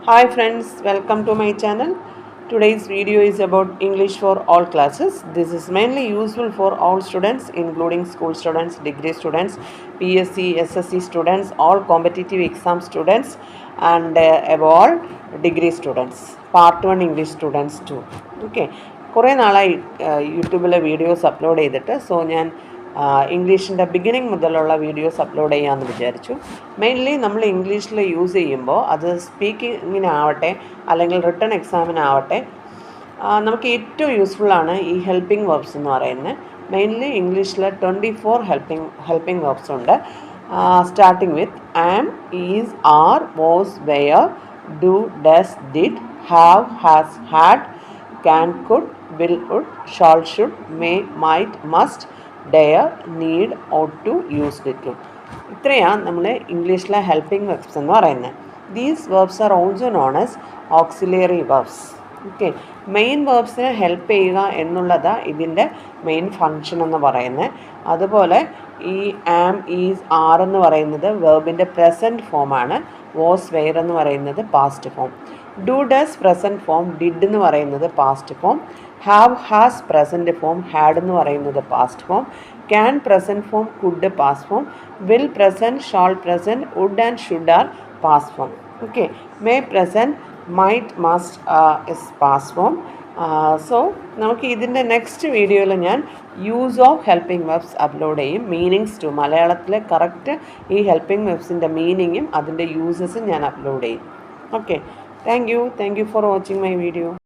Hi friends, welcome to my channel. Today's video is about English for all classes. This is mainly useful for all students including school students, degree students, PSC, SSC students, all competitive exam students and above all degree students, part 1 English students too. Okay. കുറേ നാളായി യൂട്യൂബിലെ videos upload ചെയ്തിട്ട് ഞാൻ ഇംഗ്ലീഷിൻ്റെ beginning മുതലുള്ള videos upload ചെയ്യാമെന്ന് വിചാരിച്ചു. Mainly നമ്മൾ ഇംഗ്ലീഷിൽ യൂസ് ചെയ്യുമ്പോൾ അത് സ്പീക്കിങ്ങിനാവട്ടെ അല്ലെങ്കിൽ റിട്ടൺ എക്സാമിനാവട്ടെ നമുക്ക് ഏറ്റവും യൂസ്ഫുള്ളാണ് ഈ ഹെൽപ്പിംഗ് വെർബ്സ് എന്ന് പറയുന്നത്. മെയിൻലി ഇംഗ്ലീഷിൽ 24 ഹെൽപ്പിംഗ് വെർബ്സ് ഉണ്ട്. Starting with am, is, are, was, were, do, does, did, have, has, had, can, could, will, would, shall, should, may, might, must, dare, need, ought to, used to. ഇത്രയാണ് നമ്മൾ ഇംഗ്ലീഷിലെ helping verbs എന്ന് പറയുന്നത്. These verbs are also known as auxiliary verbs. Okay, main വെർബ്സിനെ help ചെയ്യുക എന്നുള്ളതാണ് ഇതിൻ്റെ main function എന്ന് പറയുന്നത്. അതുപോലെ ഈ ആം, ഈസ്, ആർ എന്ന് പറയുന്നത് വെർബിൻ്റെ പ്രസൻറ്റ് ഫോമാണ്. വാസ്, വെയർ എന്ന് പറയുന്നത് past form. Do, does present form, did എന്ന് പറയുന്നത് past form. Have, has present form, had എന്ന് പറയുന്നത് past form. Can present form, could past form. Will present, shall present, would and should are past form. Okay, may present, might, must is past form. So നമുക്ക് ഇതിൻ്റെ next വീഡിയോയിൽ ഞാൻ use of helping verbs upload ചെയ്യും. Meanings to മലയാളത്തിലെ correct ഈ helping വെർബ്സിൻ്റെ മീനിങ്ങും അതിൻ്റെ യൂസസും ഞാൻ upload ചെയ്യും. Okay, thank you for watching my video.